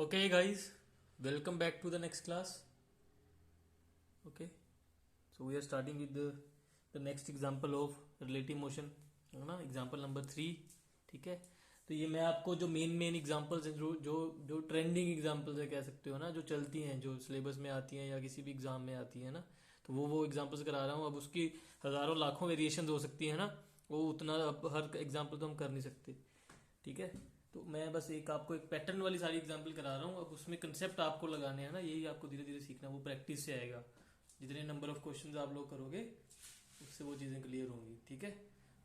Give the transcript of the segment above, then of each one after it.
Okay, guys, welcome back to the next class. Okay, so we are starting with the next example of relative motion, है ना, example number 3. ठीक है, तो ये मैं आपको जो मेन एग्जाम्पल्स हैं, जो जो जो ट्रेंडिंग एग्जाम्पल्स है कह सकते हो ना, जो चलती हैं, जो सिलेबस में आती हैं या किसी भी एग्जाम में आती है ना, तो वो एग्जाम्पल्स करा रहा हूँ. अब उसकी हज़ारों लाखों वेरिएशन हो सकती है ना, वो उतना अब हर एग्जाम्पल तो हम कर नहीं सकते. ठीक है, तो मैं बस एक आपको एक पैटर्न वाली सारी एग्जांपल करा रहा हूँ. अब उसमें कंसेप्ट आपको लगाने हैं ना, यही आपको धीरे धीरे सीखना, वो प्रैक्टिस से आएगा. जितने नंबर ऑफ क्वेश्चंस आप लोग करोगे उससे वो चीज़ें क्लियर होंगी. ठीक है,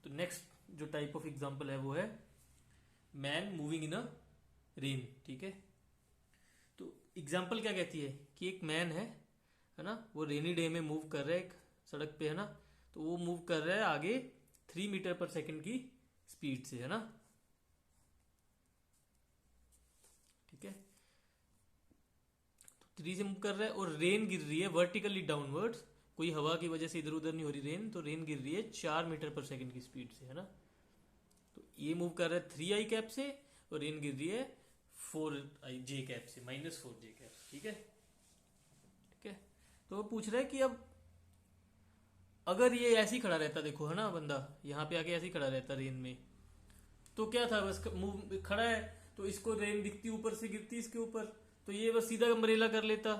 तो नेक्स्ट जो टाइप ऑफ एग्जांपल है वो है man moving in a rain. ठीक है, तो एग्जांपल क्या कहती है कि एक मैन है ना, वो रेनी डे में मूव कर रहा है एक सड़क पे, है ना. तो वो मूव कर रहा है आगे 3 मीटर पर सेकेंड की स्पीड से, है ना. ठीक है, तो 3 से मूव कर रहा है और रेन गिर रही है वर्टिकली डाउनवर्ड्स. कोई हवा की वजह से इधर उधर नहीं हो रही रेन, तो रेन गिर रही है 4 मीटर पर सेकेंड की स्पीड से, है ना. तो ये मूव कर रहा है 3 i कैप से और रेन गिर रही है 4 j कैप से, -4 j कैप. ठीक है, ठीक है. तो वो पूछ रहा है कि अब अगर ये ऐसे ही खड़ा रहता, देखो है ना, बंदा यहाँ पे आके ऐसे ही खड़ा रहता रेन में, तो क्या था, बस मूव खड़ा है तो इसको रेन दिखती ऊपर से गिरती इसके ऊपर, तो ये बस सीधा अम्ब्रेला कर लेता,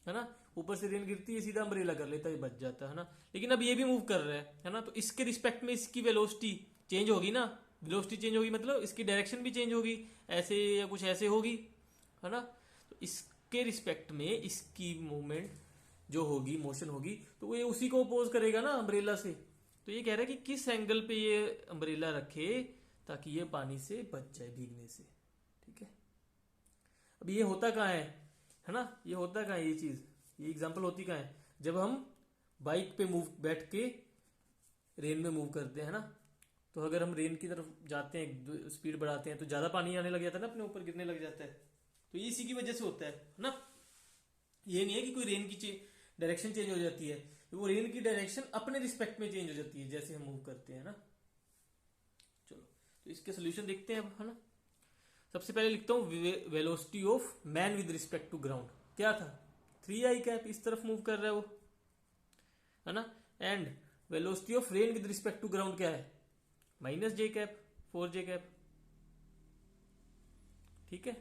है ना. ऊपर से रेन गिरती है, सीधा अम्ब्रेला कर लेता, ये बच जाता, है ना. लेकिन अब ये भी मूव कर रहा है ना, तो इसके रिस्पेक्ट में इसकी वेलोसिटी चेंज होगी ना. वेलोसिटी चेंज होगी मतलब इसकी डायरेक्शन भी चेंज होगी, ऐसे या कुछ ऐसे होगी, है ना. तो इसके रिस्पेक्ट में इसकी मूवमेंट जो होगी, मोशन होगी, तो वो ये उसी को अपोज करेगा ना अम्ब्रेला से. तो ये कह रहा है कि किस एंगल पे ये अम्ब्रेला रखे ताकि ये पानी से बच जाए, भीगने से. ठीक है, अब ये होता कहाँ है ना, ये होता कहाँ है, ये चीज, ये एग्जांपल होती कहाँ है, जब हम बाइक पे मूव बैठ के रेन में मूव करते हैं ना. तो अगर हम रेन की तरफ जाते हैं, स्पीड बढ़ाते हैं, तो ज्यादा पानी आने लग जाता है ना, अपने ऊपर गिरने लग जाता है. तो ये इसी की वजह से होता है ना. ये नहीं है कि कोई रेन की डायरेक्शन चेंज हो जाती है, तो वो रेन की डायरेक्शन अपने रिस्पेक्ट में चेंज हो जाती है जैसे हम मूव करते हैं ना. चलो, तो इसके सोल्यूशन देखते हैं अब, है ना. सबसे पहले लिखता हूं velocity of man with respect to ground. क्या था, 3 i कैप, इस तरफ मूव कर रहा है वो, है ना. And velocity of rain with respect to ground क्या है, -j कैप, 4 j कैप. ठीक है,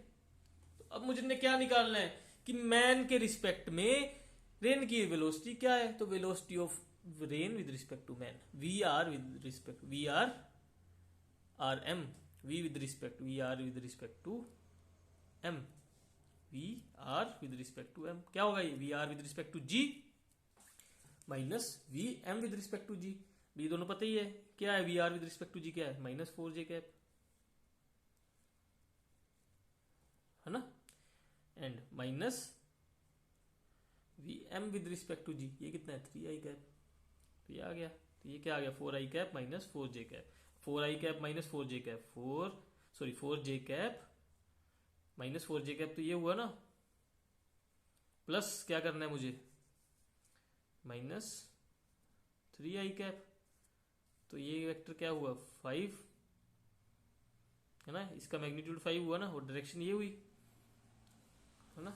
तो अब मुझे क्या निकालना है कि मैन के रिस्पेक्ट में रेन की वेलोसिटी क्या है. तो velocity of rain with respect to man, V R with respect, V R M, V with respect, V R with respect to M, V R with respect to M. क्या होगा ये, V R with respect to G minus V M with respect to G. ये दोनों पता ही है क्या है, V R with respect to G क्या है, -4 j कैप, है ना. And minus V M with respect to G, ये कितना है, 3 i कैप. तो ये आ गया, तो ये क्या आ गया, 4 i cap -4 j cap. 4 i cap -4 j cap, 4 j cap -4 j cap, तो ये हुआ ना. प्लस क्या करना है मुझे, -3 i कैप. तो ये वेक्टर क्या हुआ, 5, है ना. इसका मैग्नीट्यूड 5 हुआ ना, और डायरेक्शन ये हुई, है ना.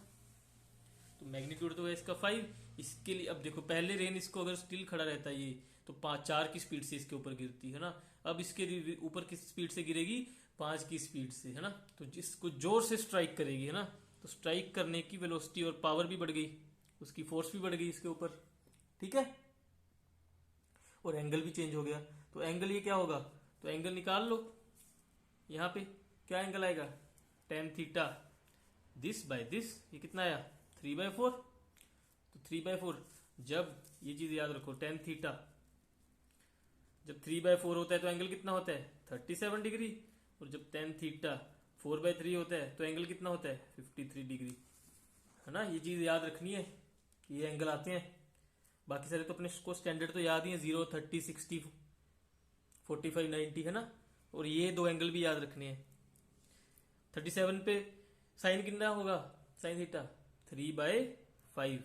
तो मैग्नीट्यूड तो है इसका 5. इसके लिए अब देखो, पहले रेन इसको अगर स्टिल खड़ा रहता है ये, तो 4 की स्पीड से इसके ऊपर गिरती है ना. अब इसके ऊपर किस स्पीड से गिरेगी, 5 की स्पीड से, है ना. तो जिसको जोर से स्ट्राइक करेगी, है ना, तो स्ट्राइक करने की वेलोसिटी और पावर भी बढ़ गई, उसकी फोर्स भी बढ़ गई इसके ऊपर. ठीक है, और एंगल भी चेंज हो गया. तो एंगल ये क्या होगा, तो एंगल निकाल लो. यहाँ पे क्या एंगल आएगा, tan theta, this by this, ये कितना आया, 3/4. तो 3/4, जब ये चीज याद रखो, tan थीटा जब 3/4 होता है तो एंगल कितना होता है, 37 डिग्री. और जब tan थीटा 4/3 होता है तो एंगल कितना होता है, 53 डिग्री, है ना. ये चीज याद रखनी है कि ये एंगल आते हैं. बाकी सारे तो अपने को स्टैंडर्ड तो याद ही है, 0, 30, 60, 45, 90, है ना. और ये दो एंगल भी याद रखने हैं. 37 पे साइन कितना होगा, साइन थीटा 3/5,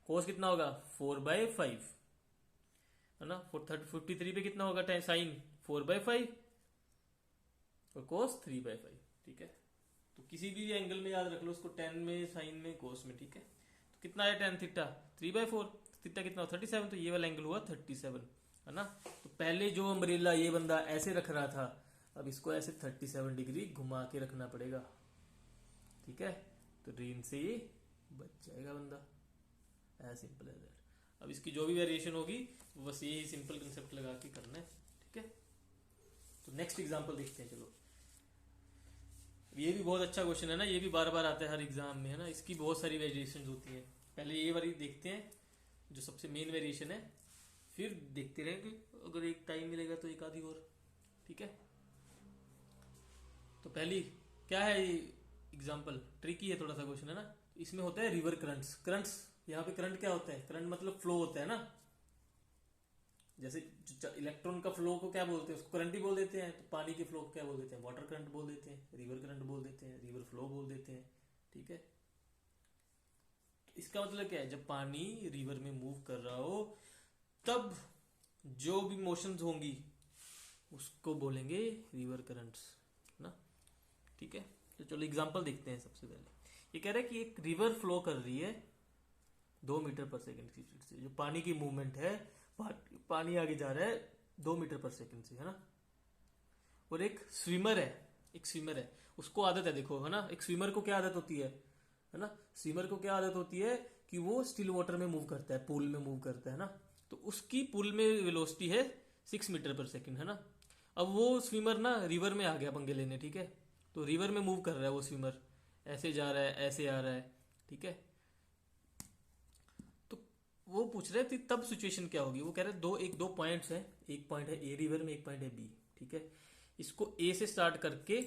कोस कितना होगा 4/5, है ना. 53 पे कितना होगा साइन 4/5 और कोस 3/5. ठीक है, तो किसी भी एंगल में याद रख लो उसको, टेन में, साइन में, कोस में, ठीक है। तो कितना है टेन थीटा, 3/4, थीटा कितना 37, तो ये वाला एंगल हुआ 37, है ना। तो पहले जो अम्ब्रेला ये बंदा ऐसे रख रहा था, अब इसको ऐसे 37 डिग्री घुमा के रखना पड़ेगा, ठीक है। तो रेन से ये बच जाएगा बंदा, एज सिंपल एज दैट। अब इसकी जो भी वेरिएशन होगी बस यही सिंपल कंसेप्ट लगा के करना है, ठीक है। तो नेक्स्ट एग्जांपल देखते हैं, चलो। ये भी बहुत अच्छा क्वेश्चन है ना, ये भी बार बार आता है हर एग्जाम में, है ना। इसकी बहुत सारी वेरिएशन होती है। पहले ये वाली देखते हैं जो सबसे मेन वेरिएशन है, फिर देखते रहेंगे, अगर एक टाइम मिलेगा तो एक आधी और, ठीक है। तो पहली क्या है ये एग्जाम्पल, ट्रिकी है थोड़ा सा क्वेश्चन, है ना। इसमें होता है रिवर करंट्स। करंट्स, यहाँ पे करंट क्या होता है, करंट मतलब फ्लो होता है ना। जैसे इलेक्ट्रॉन का फ्लो को क्या बोलते हैं, उसको करंट ही बोल देते हैं। तो पानी के फ्लो को क्या बोल देते हैं, वाटर करंट बोल देते हैं, रिवर करंट बोल देते हैं, रिवर फ्लो बोल देते हैं, ठीक है। इसका मतलब क्या है, जब पानी रिवर में मूव कर रहा हो तब जो भी मोशंस होंगी उसको बोलेंगे रिवर करंट्स, ना, ठीक है। तो चलो एग्जांपल देखते हैं। सबसे पहले ये कह रहा है कि एक रिवर फ्लो कर रही है 2 मीटर पर सेकंड की स्पीड से। जो पानी की मूवमेंट है, पानी आगे जा रहा है 2 मीटर पर सेकंड से, है ना। और एक स्विमर है, उसको आदत है, देखो, है ना। एक स्विमर को क्या आदत होती है ना। स्विमर को क्या आदत होती है कि वो स्टिल वाटर में मूव करता है, पूल में मूव करता है ना। तो उसकी पूल में वेलोसिटी है 6 मीटर पर सेकंड, है ना। अब वो स्विमर ना रिवर में आ गया पंगे लेने, ठीक है। तो रिवर में मूव कर रहा है वो स्विमर, ऐसे जा रहा है, ऐसे आ रहा है, ठीक है। तो वो पूछ रहे थे तब सिचुएशन क्या होगी। वो कह रहे दो पॉइंट्स है, एक पॉइंट है ए रिवर में, एक पॉइंट है बी, ठीक है। इसको ए से स्टार्ट करके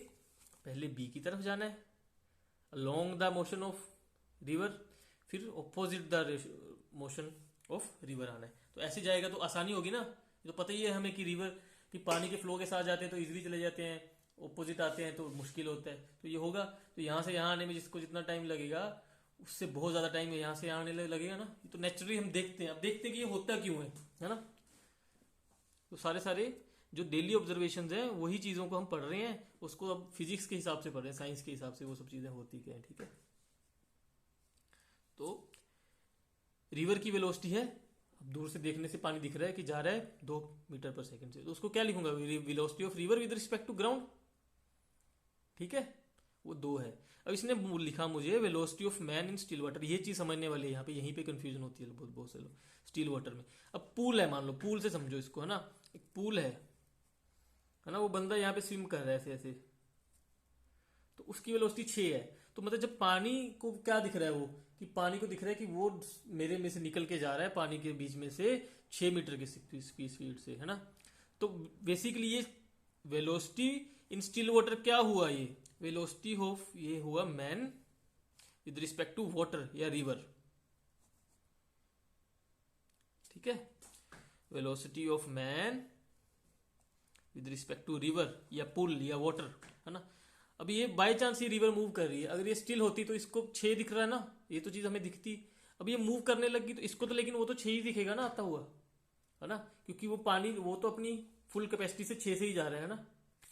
पहले बी की तरफ जाना है along the motion of river, फिर opposite the motion of river आना है। तो ऐसे जाएगा तो आसानी होगी ना। तो पता ही है हमें कि रिवर कि पानी के फ्लो के साथ जाते हैं तो इजीली चले जाते हैं, ऑपोजिट आते हैं तो मुश्किल होता है। तो ये होगा, तो यहाँ से यहाँ आने में जिसको जितना टाइम लगेगा उससे बहुत ज्यादा टाइम यहाँ से यहाँ आने लगेगा ना। तो नेचुरली हम देखते हैं, अब देखते हैं कि ये होता क्यों है ना। तो सारे जो डेली ऑब्जर्वेशन है वही चीजों को हम पढ़ रहे हैं, उसको अब फिजिक्स के हिसाब से पढ़ रहे हैं, साइंस के हिसाब से वो सब चीजें होती क्या है, ठीक है। तो रिवर की वेलोसिटी है, अब दूर से देखने से पानी दिख रहा है कि जा रहा है 2 मीटर पर सेकंड से, तो उसको क्या लिखूंगा, velocity of river with respect to ground, ठीक है। वो 2 है। अब इसने लिखा मुझे velocity of man in still water. ये चीज समझने वाली है, यहाँ पे यहीं पे कंफ्यूजन होती है बहुत से लोग स्टिल वाटर में। अब पूल है, मान लो पूल से समझो इसको, है ना। एक पूल है ना। वो बंदा यहाँ पे स्विम कर रहा है ऐसे ऐसे, तो उसकी वेलोसिटी 6 है। तो मतलब जब पानी को क्या दिख रहा है, वो कि पानी को दिख रहा है कि वो मेरे में से निकल के जा रहा है पानी के बीच में से 6 मीटर की स्पीड से, है ना। तो बेसिकली ये वेलोसिटी इन स्टिल वाटर क्या हुआ, ये वेलोसिटी ऑफ ये हुआ man with respect to water या रिवर, ठीक है। Velocity of man with respect to river या पुल या वाटर, है ना। अब ये बाय चांस ये रिवर मूव कर रही है, अगर ये स्टिल होती तो इसको 6 दिख रहा है ना, ये तो चीज हमें दिखती। अब ये मूव करने लगी तो इसको तो, लेकिन वो तो 6 ही दिखेगा ना आता हुआ, है ना, क्योंकि वो पानी वो तो अपनी फुल कैपेसिटी से 6 से ही जा रहा है ना,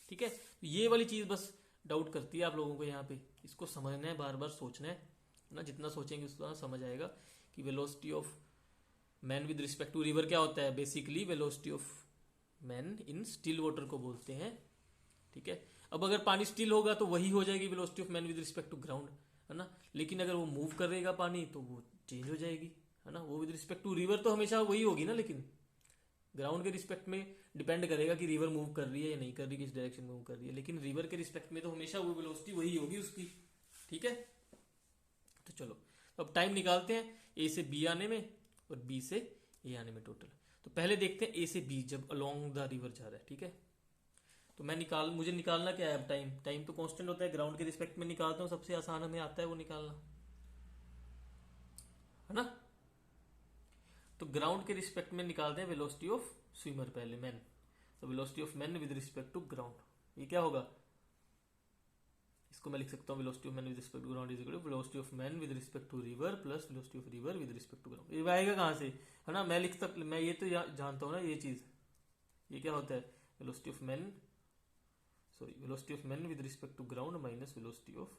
ठीक है। ये वाली चीज बस डाउट करती है आप लोगों को यहाँ पे, इसको समझना है, बार बार सोचना है ना। जितना सोचेंगे उतना समझ आएगा कि velocity of man with respect to river क्या होता है। Basically velocity of man in still water को बोलते हैं, ठीक है। अब अगर पानी स्टिल होगा तो वही हो जाएगी velocity of man with respect to ground, है ना। लेकिन अगर वो मूव करेगा पानी तो वो चेंज हो जाएगी, है ना। वो विद रिस्पेक्ट टू रिवर तो हमेशा वही होगी ना, लेकिन ग्राउंड के रिस्पेक्ट में डिपेंड करेगा कि रिवर मूव कर रही है या नहीं कर रही, किस डायरेक्शन में मूव कर रही है। लेकिन रिवर के रिस्पेक्ट में तो हमेशा वो वेलोसिटी वही होगी उसकी, ठीक है। तो चलो अब टाइम निकालते हैं ए से बी आने में और बी से ए आने में टोटल। तो पहले देखते हैं ए से बी जब अलोंग द रिवर जा रहा है, ठीक है। तो मुझे निकालना क्या है अब, टाइम तो कांस्टेंट होता है, ग्राउंड के रिस्पेक्ट में निकालता हूं, सबसे आसान हमें आता है वो निकालना, है ना। तो ग्राउंड के रिस्पेक्ट में निकालते हैं वेलोसिटी ऑफ स्विमर पहले, मैन। तो velocity of man with respect to ground, ये क्या होगा, इसको मैं लिख सकता हूँ velocity of man with respect to ground is equal to velocity of man with respect to river plus velocity of river with respect to ground. ये आएगा कहाँ से, है ना। मैं ये तो जानता हूँ ना ये चीज, ये क्या होता है velocity of man with respect to ground minus velocity of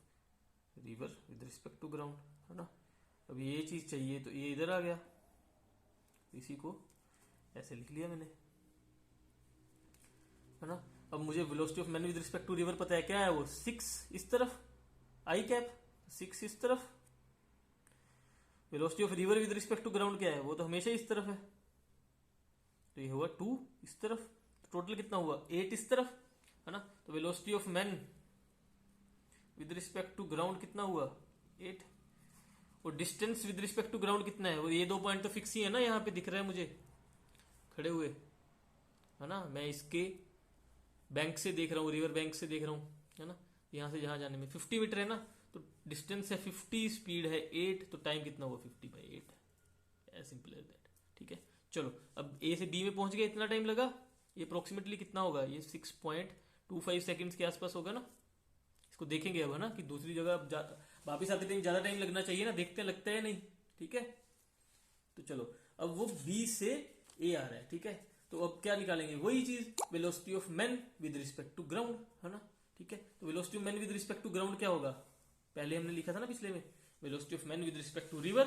river with respect to ground, है ना। अब ये चीज चाहिए तो ये इधर आ गया, इसी को ऐसे लिख लिया मैंने, है ना। अब मुझे velocity of man with respect to river पता है, क्या है वो, 6 इस तरफ, आई कैप 6 इस तरफ। Velocity of river with respect to ground क्या है, वो तो हमेशा इस तरफ है, तो ये हुआ 2 इस तरफ। तो टोटल कितना हुआ, 8 इस तरफ, है ना। तो velocity of man with respect to ground कितना हुआ, 8। और distance with respect to ground कितना है, वो ये 2 पॉइंट तो फिक्स ही है ना, यहाँ पे दिख रहा है मुझे खड़े हुए, है ना। मैं इसके बैंक से देख रहा हूँ, रिवर बैंक से देख रहा हूँ, है ना। यहाँ से जहां जाने में 50 मीटर है ना, तो डिस्टेंस है 50, स्पीड है 8, तो टाइम कितना हुआ 50/8, एज सिंपल एज दैट। ठीक है, चलो अब ए से बी में पहुंच गए, इतना टाइम लगा, ये अप्रोक्सीमेटली कितना होगा, ये 6.25 सेकेंड्स के आसपास होगा ना। इसको देखेंगे अब, है ना, कि दूसरी जगह अब वापिस आते टाइम ज्यादा टाइम लगना चाहिए ना, देखते हैं लगता है नहीं। ठीक है, तो चलो अब वो बी से ए आ रहा है, ठीक है। तो अब क्या निकालेंगे, वही चीज, velocity of man with respect to ground, है ना। ठीक है, तो velocity of man with respect to ground क्या होगा, पहले हमने लिखा था ना पिछले में, velocity of man with respect to river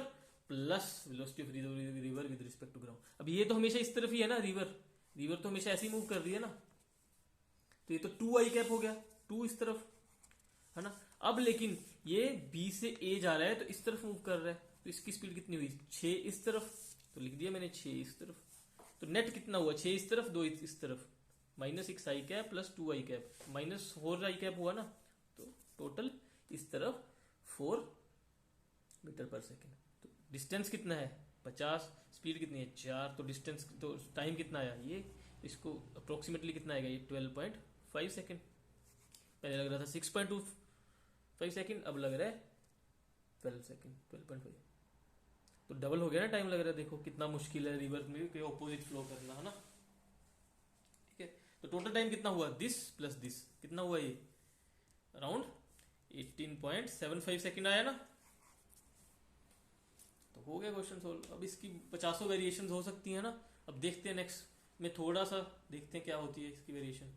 plus velocity of river with respect to ground. अब ये तो हमेशा इस तरफ ही है ना, रिवर तो हमेशा ऐसे ही मूव कर रही है ना, तो ये तो 2 आई कैप हो गया, 2 इस तरफ, है ना। अब लेकिन ये बी से ए जा रहा है तो इस तरफ मूव कर रहा है, तो इसकी स्पीड कितनी हुई, 6 इस तरफ, तो लिख दिया मैंने 6 इस तरफ। तो नेट कितना हुआ, 6 इस तरफ, 2 इस तरफ, -6 आई कैप प्लस 2 आई कैप, -4 आई कैप हुआ ना, तो टोटल इस तरफ 4 मीटर पर सेकेंड। तो डिस्टेंस कितना है 50, स्पीड कितनी है 4, तो डिस्टेंस तो टाइम कितना आया ये, इसको अप्रोक्सीमेटली कितना आएगा, ये 12.5 सेकेंड। पहले लग रहा था 6.25 सेकेंड, अब लग रहा है 12 सेकेंड, 12.5, तो डबल हो गया ना टाइम लग रहा है। देखो कितना मुश्किल है रिवर्स में कि ऑपोजिट फ्लो करना, है ना। ठीक है, तो टोटल टाइम कितना हुआ, दिस प्लस दिस कितना हुआ, ये अराउंड 18.75 सेकेंड आया ना। तो हो गया क्वेश्चन सोल्व। अब इसकी 50 वेरिएशन हो सकती है ना। अब देखते हैं नेक्स्ट में, थोड़ा सा देखते हैं क्या होती है इसकी वेरिएशन।